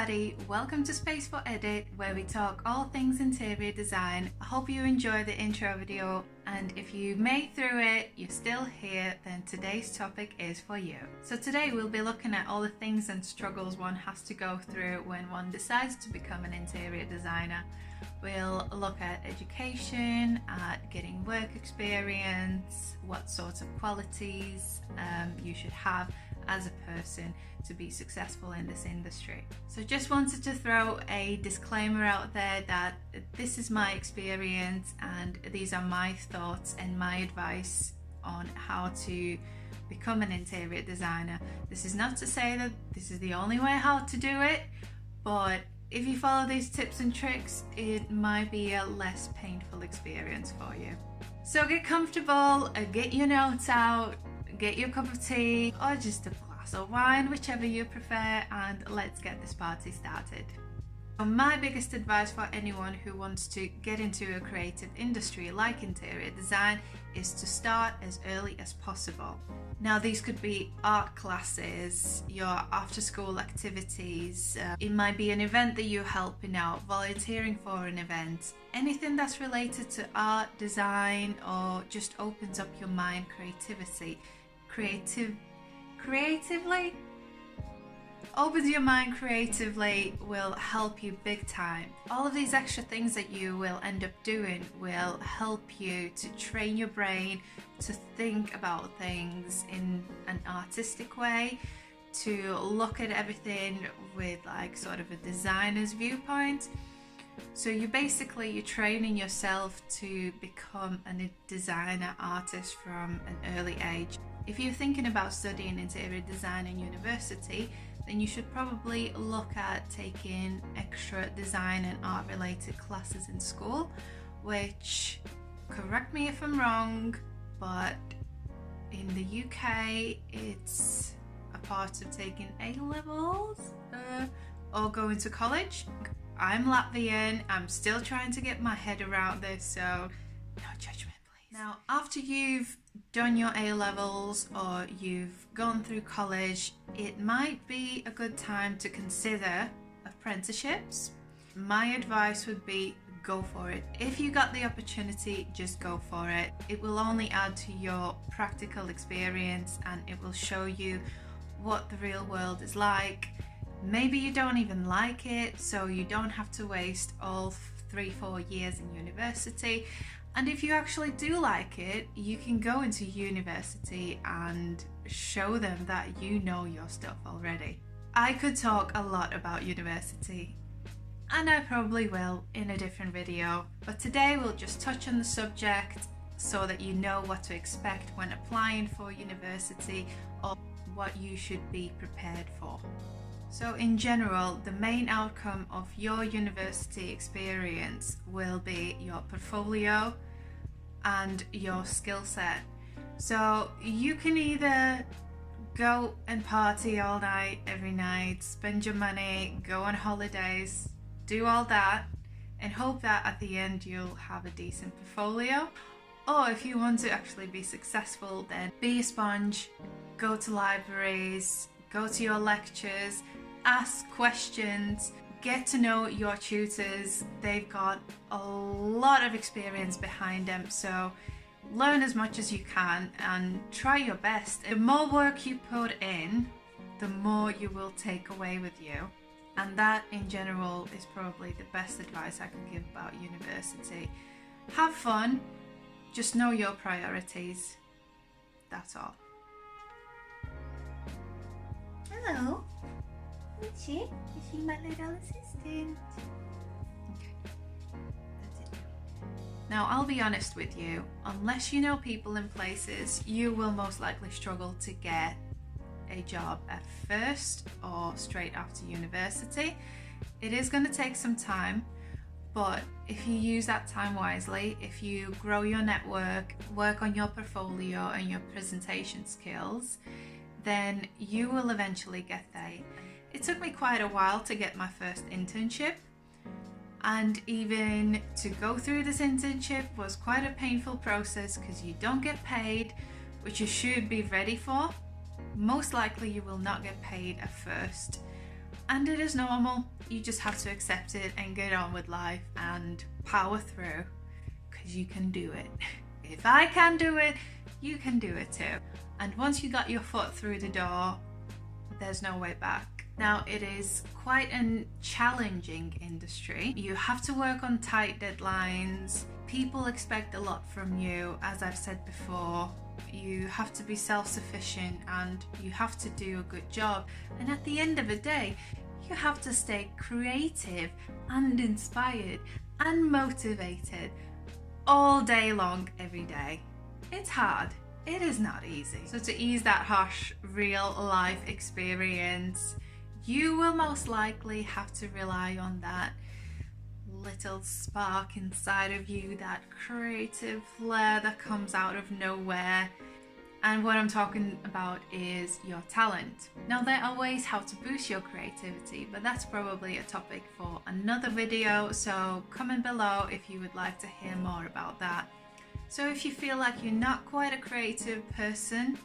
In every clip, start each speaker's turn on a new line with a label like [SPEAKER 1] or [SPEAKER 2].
[SPEAKER 1] everybody, welcome to Space for Edit, where we talk all things interior design. I hope you enjoy the intro video, and if you made through it, you're still here, then today's topic is for you. So today we'll be looking at all the things and struggles one has to go through when one decides to become an interior designer. We'll look at education, at getting work experience, what sorts of qualities you should have as a person to be successful in this industry. So just wanted to throw a disclaimer out there that this is my experience and these are my thoughts and my advice on how to become an interior designer. This is not to say that this is the only way how to do it, but if you follow these tips and tricks, it might be a less painful experience for you. So get comfortable, get your notes out, get your cup of tea or just a glass of wine, whichever you prefer, and let's get this party started. So my biggest advice for anyone who wants to get into a creative industry like interior design is to start as early as possible. Now these could be art classes, your after school activities, it might be an event that you're helping out, volunteering for an event, anything that's related to art, design, or just opens up your mind, creatively opens your mind creatively will help you big time. All of these extra things that you will end up doing will help you to train your brain to think about things in an artistic way, to look at everything with like sort of a designer's viewpoint. So you're training yourself to become a designer artist from an early age. If you're thinking about studying interior design in university, then you should probably look at taking extra design and art related classes in school, which, correct me if I'm wrong, but in the UK it's a part of taking A-levels or going to college. I'm Latvian, I'm still trying to get my head around this, so no judgment please. Now after you've done your A-levels or you've gone through college, it might be a good time to consider apprenticeships. My advice would be go for it. If you got the opportunity, just go for it. It will only add to your practical experience and it will show you what the real world is like. Maybe you don't even like it, so you don't have to waste all 3-4 years in university. And if you actually do like it, you can go into university and show them that you know your stuff already. I could talk a lot about university, and I probably will in a different video, but today we'll just touch on the subject so that you know what to expect when applying for university or what you should be prepared for. So in general, the main outcome of your university experience will be your portfolio and your skill set. So you can either go and party all night, every night, spend your money, go on holidays, do all that, and hope that at the end you'll have a decent portfolio. Or if you want to actually be successful, then be a sponge, go to libraries, go to your lectures, ask questions, get to know your tutors. They've got a lot of experience behind them, so learn as much as you can and try your best. The more work you put in, the more you will take away with you. And that in general is probably the best advice I can give about university. Have fun, just know your priorities. That's all. Hello. Is she my little assistant? Okay, that's it. Now I'll be honest with you, unless you know people in places, you will most likely struggle to get a job at first or straight after university. It is going to take some time, but if you use that time wisely, if you grow your network, work on your portfolio and your presentation skills, then you will eventually get there. It took me quite a while to get my first internship, and even to go through this internship was quite a painful process because you don't get paid, which you should be ready for. Most likely you will not get paid at first, And it is normal. You just have to accept it and get on with life and power through, because you can do it. If I can do it, you can do it too. And once you got your foot through the door, there's no way back. Now, it is quite a challenging industry. You have to work on tight deadlines. People expect a lot from you, as I've said before. You have to be self-sufficient and you have to do a good job. And at the end of the day, you have to stay creative and inspired and motivated all day long, every day. It's hard. It is not easy. So to ease that harsh real life experience, you will most likely have to rely on that little spark inside of you, that creative flair that comes out of nowhere. And what I'm talking about is your talent. Now, there are ways how to boost your creativity, but that's probably a topic for another video, so comment below if you would like to hear more about that. So if you feel like you're not quite a creative person,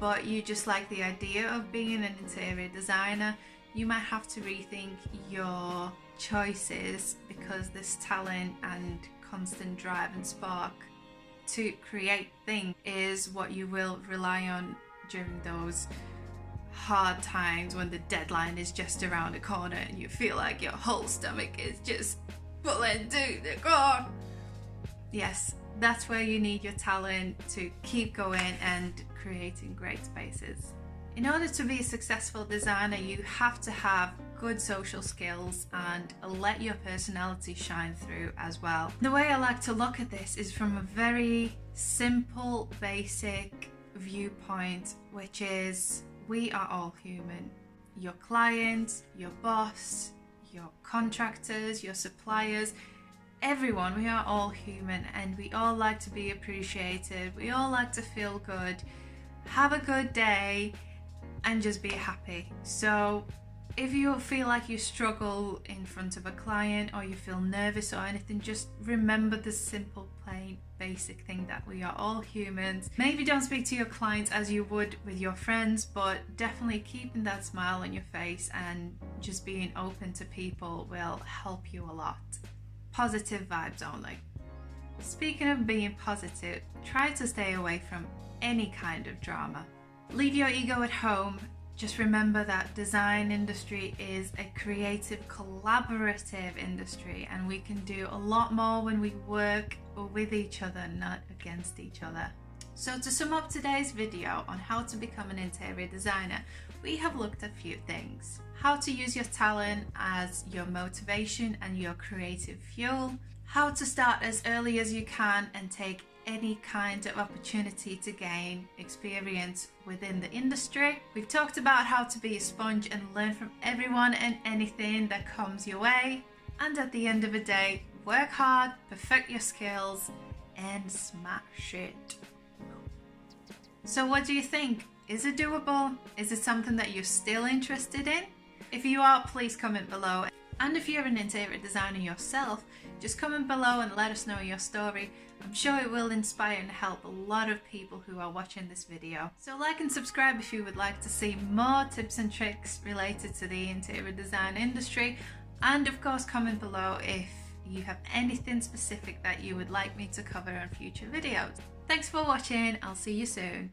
[SPEAKER 1] but you just like the idea of being an interior designer, you might have to rethink your choices, because this talent and constant drive and spark to create things is what you will rely on during those hard times when the deadline is just around the corner and you feel like your whole stomach is just pulling to the ground. Yes, that's where you need your talent to keep going and creating great spaces. In order to be a successful designer, you have to have good social skills and let your personality shine through as well. The way I like to look at this is from a very simple, basic viewpoint, which is we are all human. Your clients, your boss, your contractors, your suppliers, everyone, we are all human and we all like to be appreciated. We all like to feel good, have a good day, and just be happy. So if you feel like you struggle in front of a client or you feel nervous or anything, just remember the simple, plain, basic thing that we are all humans. Maybe don't speak to your clients as you would with your friends, but definitely keeping that smile on your face and just being open to people will help you a lot. Positive vibes only. Speaking of being positive, try to stay away from any kind of drama. Leave your ego at home. Just remember that design industry is a creative, collaborative industry, and we can do a lot more when we work with each other, not against each other. So to sum up today's video on how to become an interior designer, we have looked at a few things. How to use your talent as your motivation and your creative fuel. How to start as early as you can and take any kind of opportunity to gain experience within the industry. We've talked about how to be a sponge and learn from everyone and anything that comes your way. And at the end of the day, work hard, perfect your skills, and smash it. So what do you think? Is it doable? Is it something that you're still interested in? If you are, please comment below. And if you're an interior designer yourself, just comment below and let us know your story. I'm sure it will inspire and help a lot of people who are watching this video. So like and subscribe if you would like to see more tips and tricks related to the interior design industry. And of course, comment below if you have anything specific that you would like me to cover on future videos. Thanks for watching. I'll see you soon.